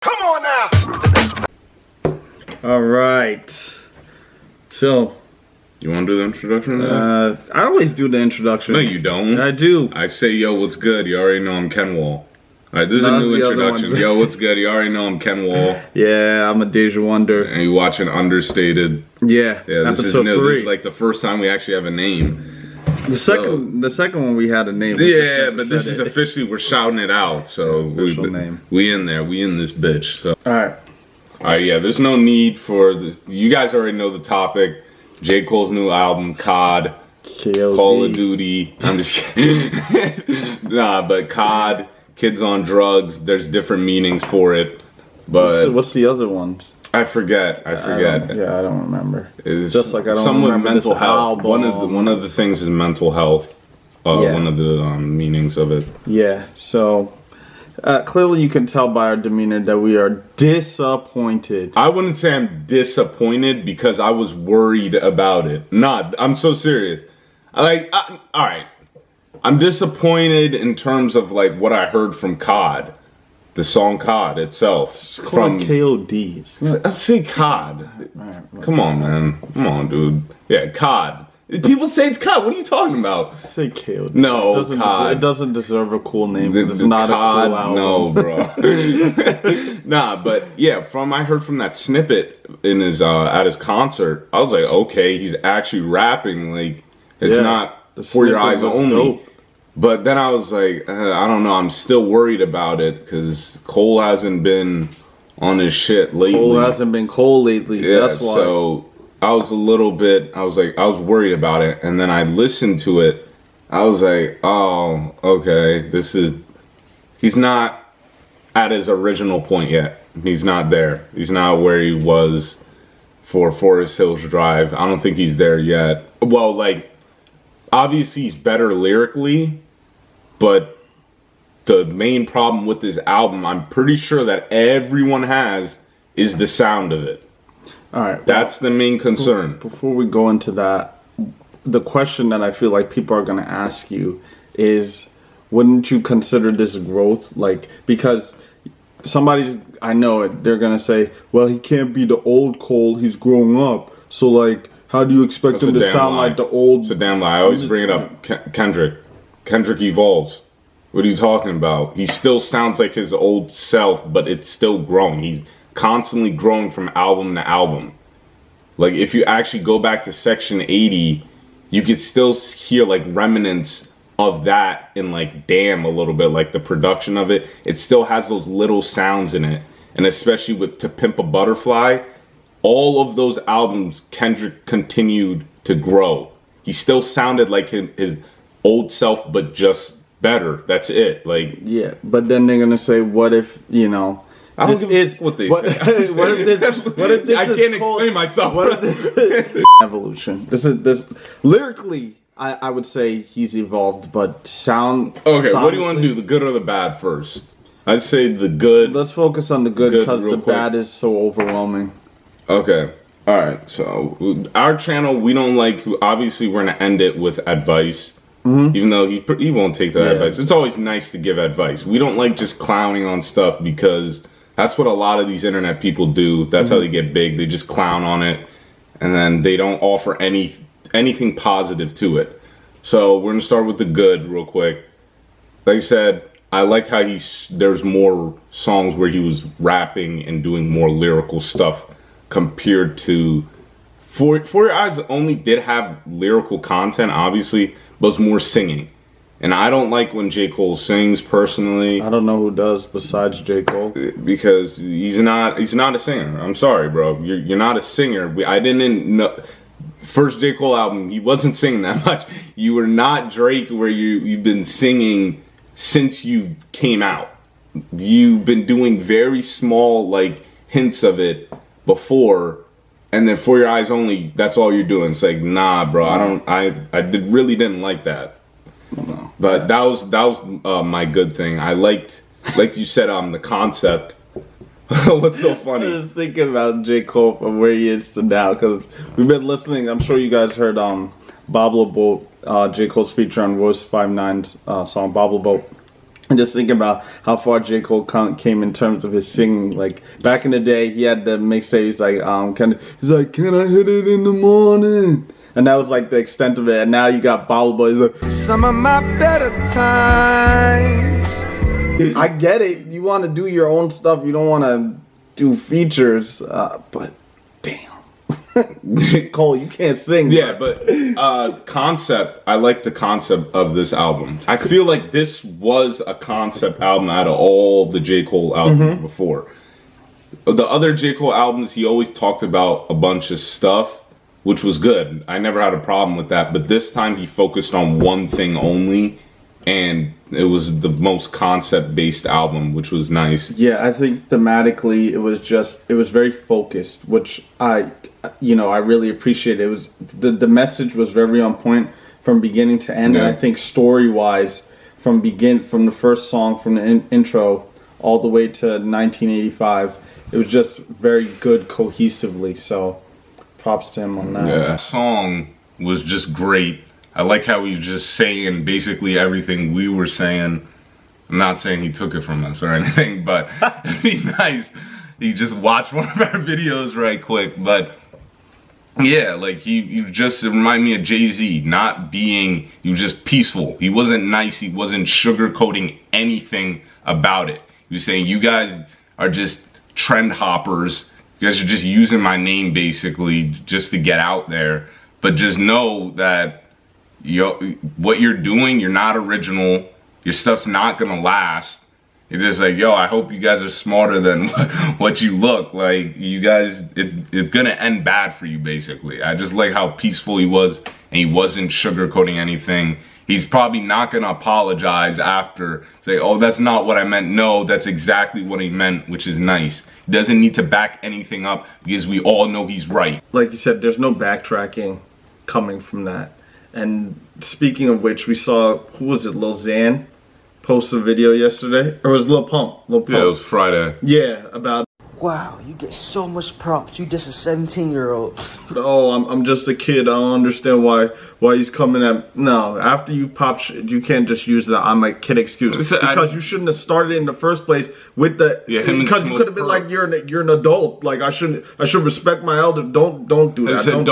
Come on now. All right. So, you want to do the introduction? I always do the introduction. No, you don't. I do. I say, yo, what's good? You already know I'm Ken Wall. All right, this is a new introduction. Yo, what's good? You already know I'm Ken Wall. Yeah, I'm a Deja Wonder. And you watching Understated. Yeah, this is new. 3. This is like the first time we actually have a name. The second one we had a name. Yeah, but this is officially, we're shouting it out. So we in there. We in this bitch. So. All right, yeah, there's no need for this. You guys already know the topic. J.Cole's new album, KOD. KOD. Call of Duty. I'm just kidding. Nah, but KOD, Kids on Drugs, there's different meanings for it. But what's the other ones? I forget. I don't remember. It's just like I don't somewhat remember mental health. Album. One of the things is mental health. One of the meanings of it. Yeah. So clearly, you can tell by our demeanor that we are disappointed. I wouldn't say I'm disappointed because I was worried about it. I'm so serious. All right. I'm disappointed in terms of like what I heard from KOD. The song KOD itself. It's called KOD. I say KOD. Right. Come on, man. Come on, dude. Yeah, KOD. People say it's KOD. What are you talking about? Say KOD. No, KOD. It doesn't deserve a cool name. It's not KOD, a cool album. No, bro. Nah, but yeah, I heard from that snippet in his at his concert. I was like, okay, he's actually rapping. Like, it's not For Your Eyes Only. Dope. But then I was like, I don't know. I'm still worried about it because Cole hasn't been on his shit lately. Cole hasn't been Cole lately. Yeah, that's why. So I was I was worried about it. And then I listened to it. I was like, oh, okay. He's not at his original point yet. He's not there. He's not where he was for Forest Hills Drive. I don't think he's there yet. Well, like, obviously he's better lyrically, but the main problem with this album, I'm pretty sure that everyone has, is the sound of it. All right. That's the main concern. Before we go into that, the question that I feel like people are going to ask you is, wouldn't you consider this growth? Like, because I know it, they're going to say, well, he can't be the old Cole, he's growing up. So, like, how do you expect him to sound like the old... It's a damn lie. I always bring it up. Kendrick evolves. What are you talking about? He still sounds like his old self, but it's still growing. He's constantly growing from album to album. Like, if you actually go back to Section 80, you could still hear, like, remnants of that in, like, Damn a little bit. Like, the production of it. It still has those little sounds in it. And especially with To Pimp a Butterfly, all of those albums, Kendrick continued to grow. He still sounded like his old self, but just better. That's it. Like, yeah, but then they're gonna say, "What if I don't give a fuck what they say. What if this? I can't explain myself. What if this evolution? This lyrically, I would say he's evolved, but sound. Okay, what do you want to do? The good or the bad first? I'd say the good. Let's focus on the good because the bad is so overwhelming. Okay. All right. So our channel, we don't like. Obviously, we're gonna end it with advice. Mm-hmm. Even though he won't take that advice. It's always nice to give advice. We don't like just clowning on stuff because that's what a lot of these internet people do. That's how they get big. They just clown on it, and then they don't offer anything positive to it. So we're gonna start with the good real quick. Like I said, I like how there's more songs where he was rapping and doing more lyrical stuff. Compared to For Your Eyes Only did have lyrical content, obviously, but it's more singing. And I don't like when J. Cole sings, personally. I don't know who does besides J. Cole. Because he's not a singer. I'm sorry, bro. You're not a singer. I didn't know. First J. Cole album, he wasn't singing that much. You were not Drake where you've been singing since you came out. You've been doing very small, like, hints of it before, and then For Your Eyes Only, that's all you're doing. It's like, nah, bro, I really didn't like that. No. But that was my good thing. I liked, like you said, the concept. What's so funny? I was thinking about J. Cole from where he is to now, because we've been listening. I'm sure you guys heard Bobble Boat, J. Cole's feature on Royce 5'9's song Bobble Boat. And just thinking about how far J. Cole came in terms of his singing. Like back in the day, he had the mixtape. He's like, he's like, can I hit it in the morning? And that was like the extent of it. And now you got Ball Boy. He's like, some of my better times. I get it. You want to do your own stuff. You don't want to do features. But damn. Cole, you can't sing. Yeah, but concept, I like the concept of this album. I feel like this was a concept album out of all the J. Cole albums before. The other J. Cole albums, he always talked about a bunch of stuff, which was good. I never had a problem with that. But this time he focused on one thing only, and it was the most concept-based album, which was nice. Yeah, I think thematically it was very focused, which I really appreciate. It was the message was very on point from beginning to end, and I think story-wise, from the first song, from the intro all the way to 1985, it was just very good cohesively. So, props to him on that. Yeah, that song was just great. I like how he's just saying basically everything we were saying. I'm not saying he took it from us or anything, but it'd be nice. He just watched one of our videos right quick. But yeah, like you just remind me of Jay-Z, he was just peaceful. He wasn't nice. He wasn't sugarcoating anything about it. He was saying, you guys are just trend hoppers. You guys are just using my name basically just to get out there. But just know that what you're doing, you're not original. Your stuff's not gonna last. It's just like, I hope you guys are smarter than what you look like. You guys, it's gonna end bad for you, basically. I just like how peaceful he was, and he wasn't sugarcoating anything. He's probably not gonna apologize after, say, oh, that's not what I meant. No, that's exactly what he meant, which is nice. He doesn't need to back anything up because we all know he's right. Like you said, there's no backtracking coming from that. And speaking of which, we saw, who was it, Lil Xan post a video yesterday? Or was it Lil Pump? Yeah, it was Friday. Yeah, about, wow, you get so much props. You just a 17-year-old. Oh, I'm just a kid. I don't understand why he's coming at. No, after you pop shit, you can't just use the I'm a kid excuse. Because you shouldn't have started in the first place with the. Yeah, because you could have been like, you're an adult. Like I should respect my elder. Don't do that. I said,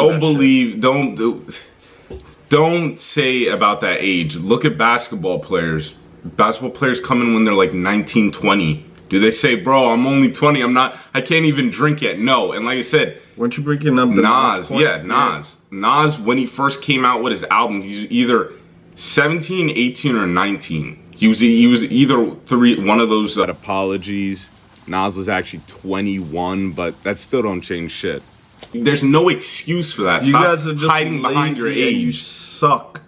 don't say about that age. Look at basketball players. Basketball players come in when they're like 19, 20. Do they say, bro, I'm only 20, I can't even drink yet? No. And like I said, weren't you bringing up the Nas? Yeah, Nas. Yeah. Nas, when he first came out with his album, he's either 17, 18, or 19. He was either one of those. Apologies. Nas was actually 21, but that still don't change shit. There's no excuse for that. You Stop guys are just hiding behind your age. You suck.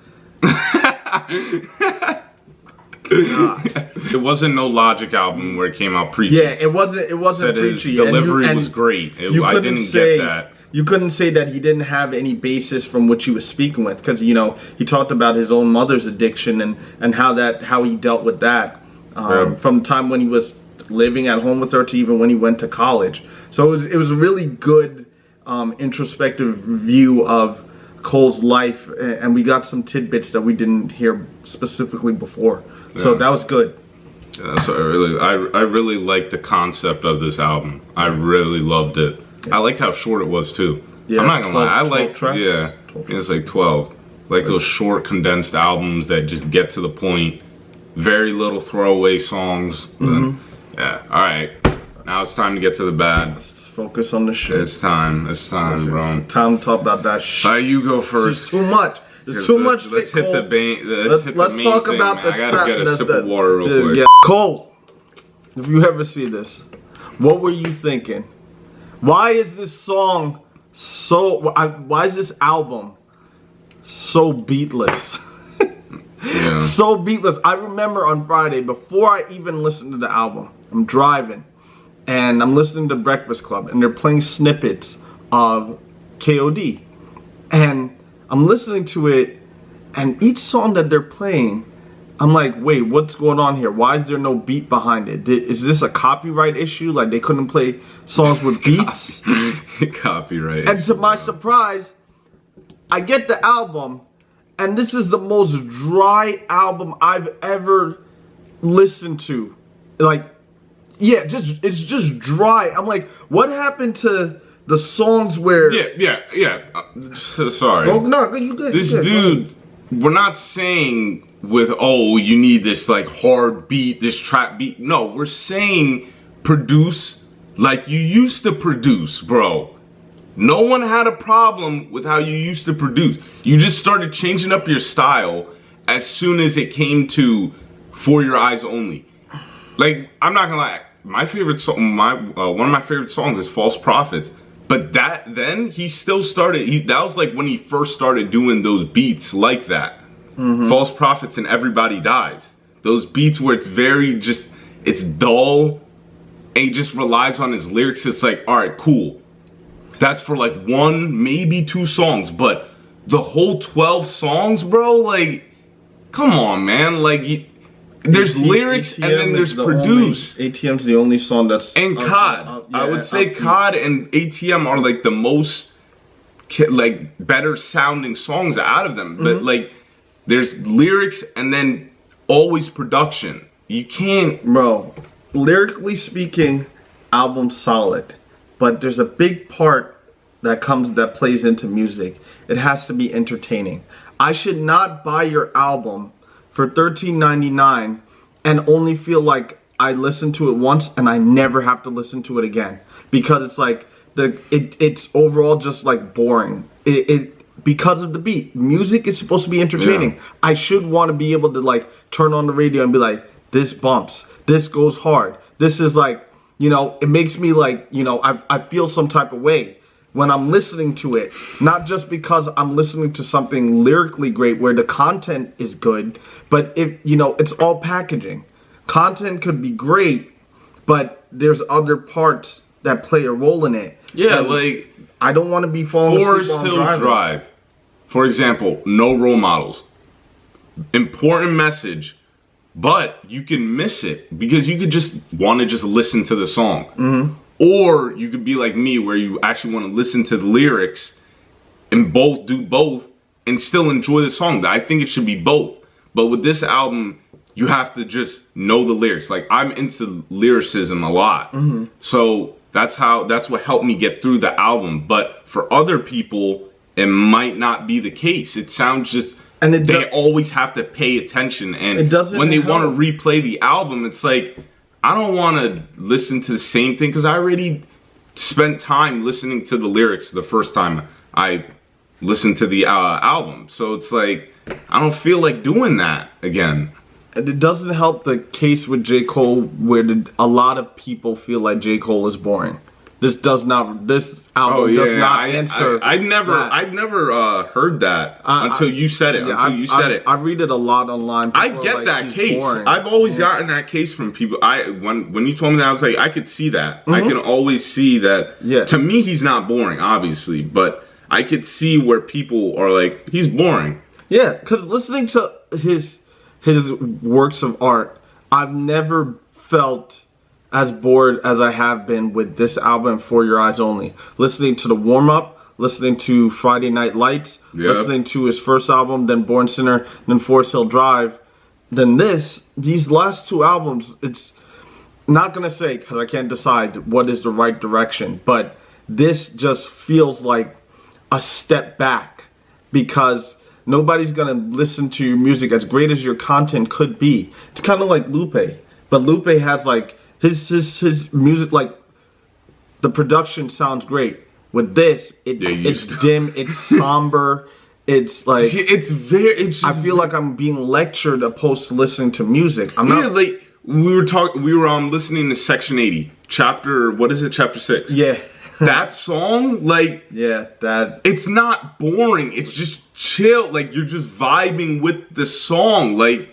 It wasn't No Logic album where it came out preachy. Yeah, it wasn't preachy. His delivery was great. I didn't get that. You couldn't say that he didn't have any basis from which he was speaking with, because he talked about his own mother's addiction and how he dealt with that from the time when he was living at home with her to even when he went to college. So it was a really good introspective view of Cole's life, and we got some tidbits that we didn't hear specifically before. Yeah. So that was good. Yeah, so I really liked the concept of this album. I really loved it. I liked how short it was too. Yeah, I'm not gonna lie. I like it's like 12. Like those short condensed albums that just get to the point. Very little throwaway songs. Yeah. All right. Now it's time to get to the bad. Let's focus on the shit. It's time, bro. It's time to talk about that shit. All right, you go first. It's too much. There's too much. Let's hit the main. Let's talk about the. I gotta get a sip of water real quick. Yeah. Cole, if you ever see this, what were you thinking? Why is this song so? Why is this album so beatless? Yeah. So beatless. I remember on Friday, before I even listened to the album, I'm driving and I'm listening to Breakfast Club, and they're playing snippets of KOD, and I'm listening to it, and each song that they're playing, I'm like, wait, what's going on here? Why is there no beat behind it? Is this a copyright issue? Like they couldn't play songs with beats? Copyright. And to my surprise, I get the album, and this is the most dry album I've ever listen to. Like, yeah, it's just dry. I'm like, what happened to the songs where? Yeah. Sorry. Oh, no, you good. This you good, dude, we're not saying with, oh, you need this like hard beat, this trap beat. No, we're saying produce like you used to produce, bro. No one had a problem with how you used to produce. You just started changing up your style as soon as it came to For Your Eyes Only. Like, I'm not gonna lie, my favorite song, one of my favorite songs is False Prophets. But then he still started, that was like when he first started doing those beats like that. False Prophets and Everybody Dies. Those beats where it's very just, it's dull, and he just relies on his lyrics. It's like, alright, cool. That's for like 1, maybe 2 songs, but the whole 12 songs, bro, like, come on, man. Like, there's lyrics and then there's produce. ATM's the only song that's... And KOD. I would say KOD and ATM are like the most, like, better sounding songs out of them. But, like, there's lyrics and then always production. You can't... Bro, lyrically speaking, album solid. But there's a big part that plays into music. It has to be entertaining. I should not buy your album for $13.99 and only feel like I listened to it once and I never have to listen to it again, because it's like it's overall just like boring. Because of the beat. Music is supposed to be entertaining. Yeah. I should want to be able to like turn on the radio and be like, this bumps, this goes hard, this is like, you know, it makes me like, you know, I feel some type of way when I'm listening to it. Not just because I'm listening to something lyrically great where the content is good, but if, you know, it's all packaging. Content could be great, but there's other parts that play a role in it. Yeah, and like I don't want to be falling asleep Forest while I'm Hills driving. Drive, for example, no role models. Important message. But you can miss it because you could just want to just listen to the song. Or you could be like me where you actually want to listen to the lyrics and do both and still enjoy the song. I think it should be both. But with this album, you have to just know the lyrics. Like, I'm into lyricism a lot. So that's what helped me get through the album. But for other people, it might not be the case. It sounds just... And they always have to pay attention, and when they want to replay the album, it's like, I don't want to listen to the same thing because I already spent time listening to the lyrics the first time I listened to the album. So it's like, I don't feel like doing that again. And it doesn't help the case with J.Cole where a lot of people feel like J.Cole is boring. This album does not answer. I've never heard that until you said it. I read it a lot online. I get that case. Boring. I've always gotten that case from people. When you told me that, I was like, I could see that. I can always see that. Yeah. To me, he's not boring, obviously, but I could see where people are like, he's boring. Yeah, because listening to his works of art, I've never felt as bored as I have been with this album, For Your Eyes Only. Listening to the warm-up, listening to Friday Night Lights, listening to his first album, then Born Sinner, then Forest Hill Drive, then these last 2 albums, it's not going to say, because I can't decide what is the right direction, but this just feels like a step back, because nobody's going to listen to your music as great as your content could be. It's kind of like Lupe, but Lupe has like, his music, like, the production sounds great. With this, it's dim, it's somber, it's like... I feel like I'm being lectured opposed to listening to music. I'm not... like, we were listening to Section 80, chapter 6. Yeah. That song, like... Yeah, that... It's not boring, it's just chill, like, you're just vibing with the song, like,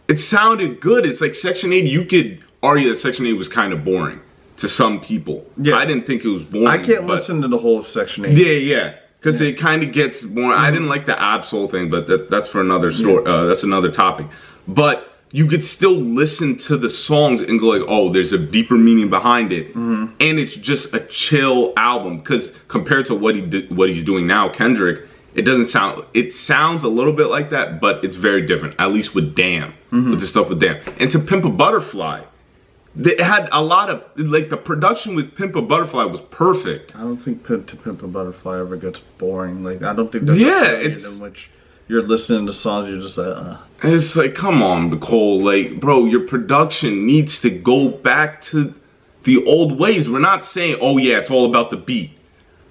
it sounded good. It's like Section 80, you could argue that Section 8 was kind of boring to some people. Yeah. I didn't think it was boring. I can't listen to the whole of Section 8. Yeah. Because it kind of gets boring. I didn't like the Absol thing, but that's for another story. That's another topic. But you could still listen to the songs and go like, oh, there's a deeper meaning behind it. And it's just a chill album. Because compared to what he's doing now, Kendrick, It doesn't sound. It sounds a little bit like that, but it's very different. At least with Damn, with the stuff with Damn, and To Pimp a Butterfly, it had a lot of like the production with Pimp a Butterfly was perfect. I don't think To Pimp a Butterfly ever gets boring. Like I don't think there's it's in which you're listening to songs you're just like. It's like, come on, Nicole, like, bro, your production needs to go back to the old ways. We're not saying, oh yeah, it's all about the beat.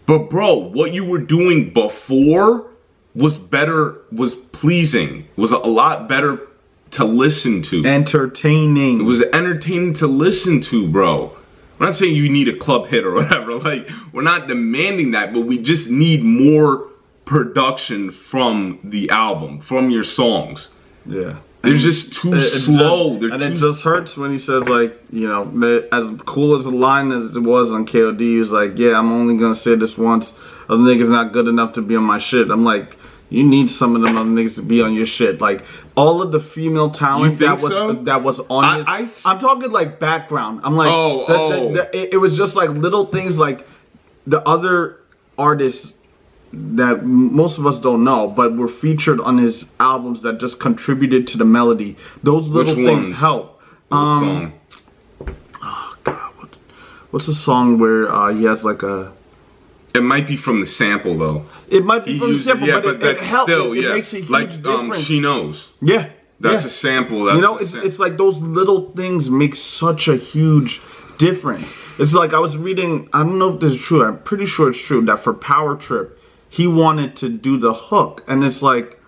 But bro, what you were doing before was better, was pleasing, was a lot better to listen to. Entertaining. It was entertaining to listen to, bro. We're not saying you need a club hit or whatever. Like, we're not demanding that, but we just need more production from the album, from your songs. Yeah. They're just too slow. It just hurts when he says, like, you know, as cool as a line as it was on KOD, he was like, yeah, I'm only going to say this once. Other niggas not good enough to be on my shit. I'm like, you need some of them other niggas to be on your shit. Like, all of the female talent that was on his... I'm talking, like, background. I'm like... It was just, like, little things like the other artists that most of us don't know, but were featured on his albums that just contributed to the melody. Those little things help. What song? Oh God, what's the song where he has like a? It might be from the sample though. It might be from the sample, but it helps. It makes a huge difference. She Knows. Yeah, that's a sample. That's, you know, it's like those little things make such a huge difference. It's like I was reading. I don't know if this is true. I'm pretty sure it's true that for Power Trip, he wanted to do the hook, and it's like,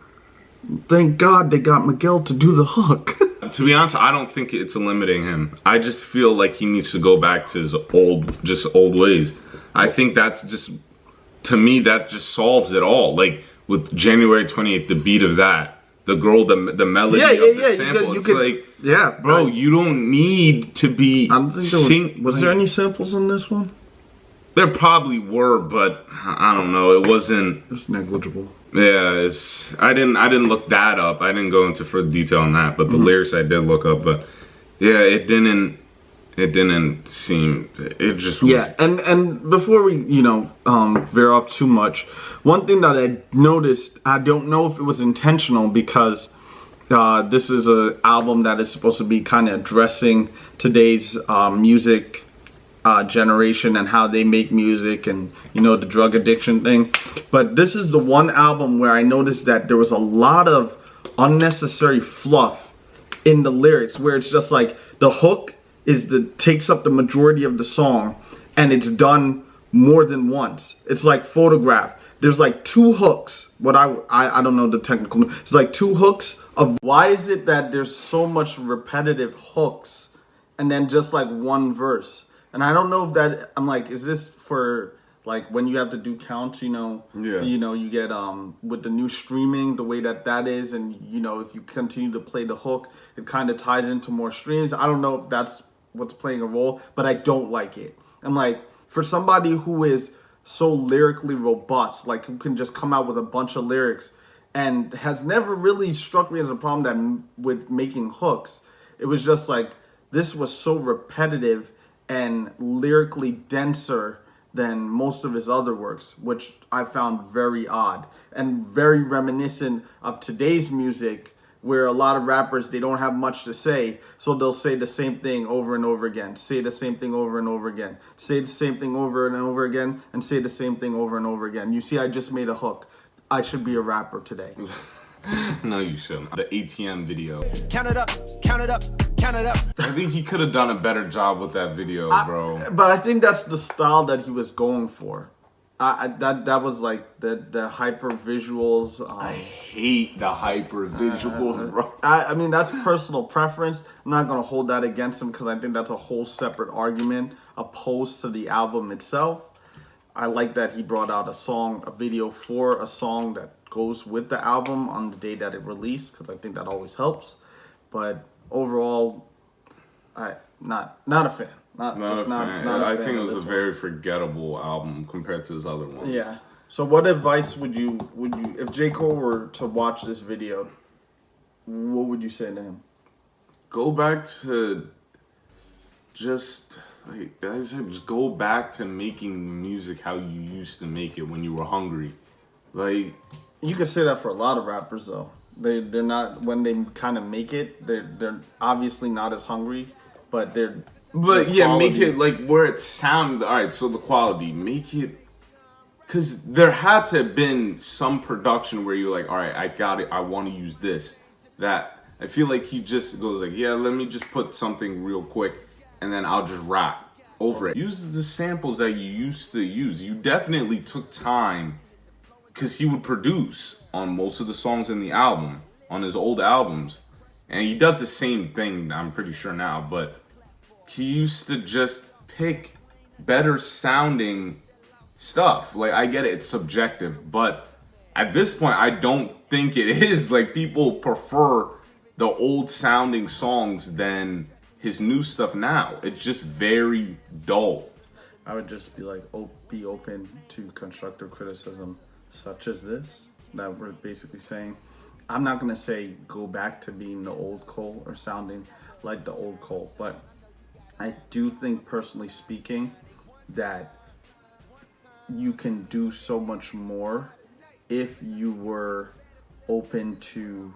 thank God they got Miguel to do the hook. To be honest, I don't think it's limiting him. I just feel like he needs to go back to his old ways. I think that's just, to me, that just solves it all. Like with January 28th, the beat of that, the girl, the melody of the sample. Bro, you don't need to be. Was there any samples in this one? There probably were, but I don't know. It wasn't. It's negligible. Yeah, I didn't look that up. I didn't go into further detail on that, but the lyrics I did look up. But yeah, it didn't seem. It just was. Yeah, and before we veer off too much, one thing that I noticed, I don't know if it was intentional because this is an album that is supposed to be kind of addressing today's music generation and how they make music and the drug addiction thing. But this is the one album where I noticed that there was a lot of unnecessary fluff in the lyrics, where it's just like the hook takes up the majority of the song, and it's done more than once. It's like Photograph. There's like two hooks. I don't know the technical. It's like two hooks of. Why is it that there's so much repetitive hooks and then just like one verse? And I don't know if that, I'm like, is this for like when you have to do counts, you get with the new streaming, the way that is, and if you continue to play the hook, it kind of ties into more streams. I don't know if that's what's playing a role, but I don't like it. I'm like, for somebody who is so lyrically robust, like who can just come out with a bunch of lyrics and has never really struck me as a problem that with making hooks, it was just like, this was so repetitive and lyrically denser than most of his other works, which I found very odd and very reminiscent of today's music, where a lot of rappers, they don't have much to say, so they'll say the same thing over and over again, say the same thing over and over again, say the same thing over and over again, and say the same thing over and over again. You see, I just made a hook. I should be a rapper today. No, you shouldn't. The ATM video. Count it up, count it up, count it up. I think he could have done a better job with that video, bro. But I think that's the style that he was going for. That was like the hyper visuals. I hate the hyper visuals, bro. I mean, that's personal preference. I'm not gonna hold that against him because I think that's a whole separate argument opposed to the album itself. I like that he brought out a video for a song that goes with the album on the day that it released, because I think that always helps. But overall, not a fan. Not a fan. I think it was a very forgettable album compared to his other ones. Yeah. So what advice would you if J.Cole were to watch this video, what would you say to him? Go back to just like I said, just go back to making music how you used to make it when you were hungry. Like, You could say that for a lot of rappers though. They're not, when they kind of make it, they're obviously not as hungry, but but the yeah, make quality- it like where it sound. All right, so the quality, make it. Because there had to have been some production where you're like, all right, I got it. I want to use this. That I feel like he just goes like, yeah, let me just put something real quick, and then I'll just rap over it. Use the samples that you used to use. You definitely took time, because he would produce on most of the songs in the album, on his old albums, and he does the same thing. I'm pretty sure now, but he used to just pick better sounding stuff. Like, I get it, it's subjective, but at this point, I don't think it is. Like, people prefer the old sounding songs than his new stuff now. It's just very dull. I would just be like, be open to constructive criticism, such as this, that we're basically saying. I'm not gonna say go back to being the old Cole or sounding like the old Cole, but I do think, personally speaking, that you can do so much more if you were open to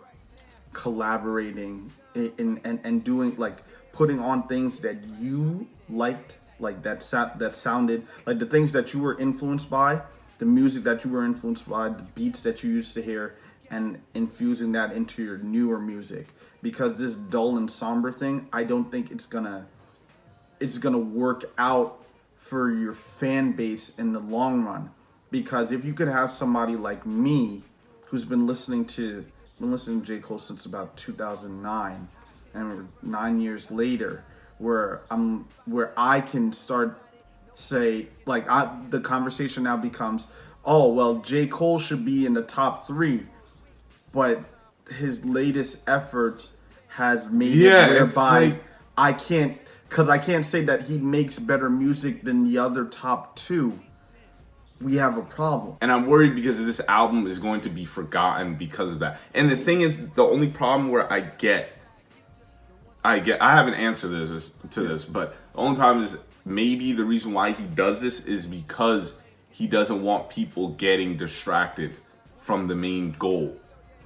collaborating and doing, like, putting on things that you liked, like that sounded like the things that you were influenced by, the music that you were influenced by, the beats that you used to hear, and infusing that into your newer music. Because this dull and somber thing, I don't think it's gonna work out for your fan base in the long run. Because if you could have somebody like me, who's been listening to j.cole since about 2009, and we're 9 years later, where I can start say, like, the conversation now becomes, oh well, j.cole should be in the top 3, but his latest effort has made it whereby like, I can't say that he makes better music than the other top 2. We have a problem. And I'm worried because this album is going to be forgotten because of that. And the thing is, the only problem where I have an answer to this, but the only problem is maybe the reason why he does this is because he doesn't want people getting distracted from the main goal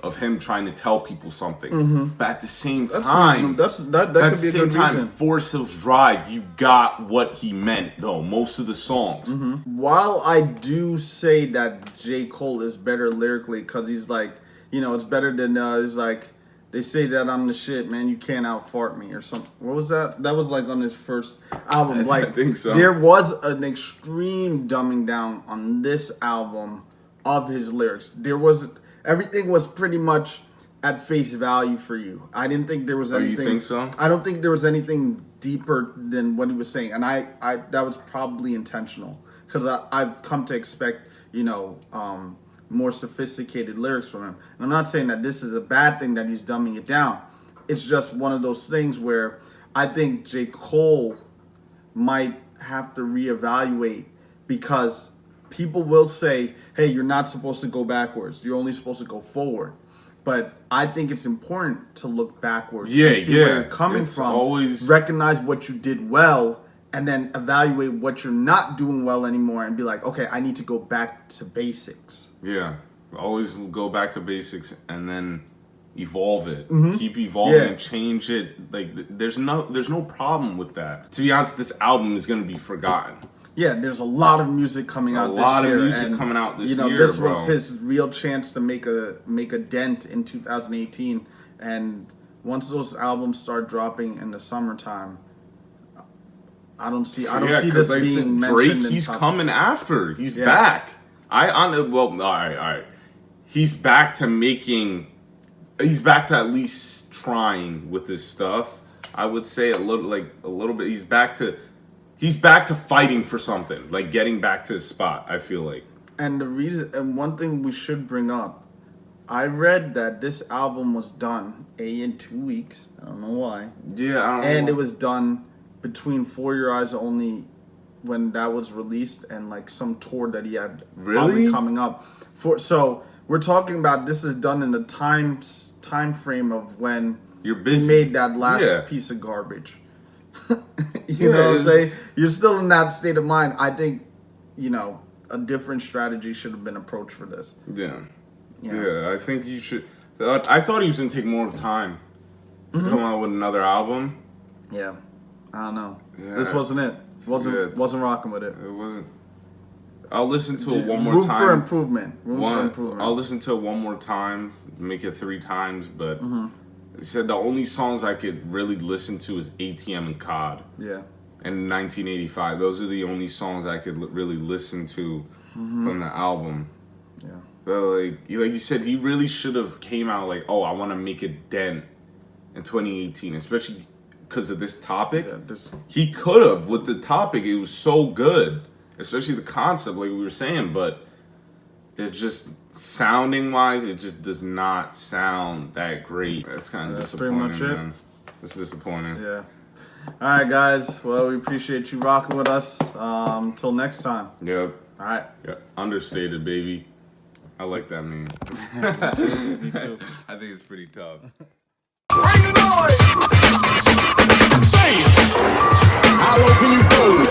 of him trying to tell people something. But at the same time, that could be a good reason. Forest Hills Drive, you got what he meant though. Most of the songs. While I do say that j.cole is better lyrically, because he's like, it's better than it's like, they say that I'm the shit, man. You can't out-fart me or something. What was that? That was like on his first album. Like, I think so. There was an extreme dumbing down on this album of his lyrics. Everything was pretty much at face value for you. I didn't think there was anything. You think so? I don't think there was anything deeper than what he was saying, and I that was probably intentional, because I've come to expect more sophisticated lyrics from him. And I'm not saying that this is a bad thing that he's dumbing it down. It's just one of those things where I think j.cole might have to reevaluate, because people will say, hey, you're not supposed to go backwards. You're only supposed to go forward. But I think it's important to look backwards and see where you're coming from. Recognize what you did well, and then evaluate what you're not doing well anymore and be like, okay, I need to go back to basics. Yeah. Always go back to basics and then evolve it. Keep evolving and change it. Like, there's no problem with that. To be honest, this album is going to be forgotten. Yeah, there's a lot of music coming out this year. A lot of music coming out this year, this was his real chance to make a dent in 2018. And once those albums start dropping in the summertime, I don't see this being mentioned. Drake, he's coming after. He's back. All right. He's back to at least trying with this stuff. I would say a little bit. He's back to fighting for something, like getting back to his spot, I feel like. And one thing we should bring up, I read that this album was done in 2 weeks. I don't know why. Yeah, I don't know. And it was done between For Your Eyes Only, when that was released, and like some tour that he had probably coming up. So we're talking about, this is done in the time frame of when he made that last piece of garbage. You know what I'm saying? You're still in that state of mind. I think, a different strategy should have been approached for this. Yeah. I think you should. I thought he was gonna take more time to come out with another album. Yeah, I don't know. Yeah. This wasn't it. Wasn't rocking with it. It wasn't. I'll listen to it one more Room time. for improvement. Room for improvement. I'll listen to it one more time, make it 3 times, but it said the only songs I could really listen to is ATM and KOD. Yeah. And 1985. Those are the only songs I could really listen to from the album. Yeah. But like you said, he really should have came out like, oh, I want to make a dent in 2018, especially because of this topic. Yeah, he could have with the topic. It was so good, especially the concept, like we were saying. But it just sounding wise, it just does not sound that great. That's kind of disappointing, pretty much it. man. It's disappointing. Yeah. All right, guys. Well, we appreciate you rocking with us. Till next time. Yep. All right. Yeah. Understated, baby. I like that name. Me too. I think it's pretty tough. Bring the noise! Bass! How low can you go?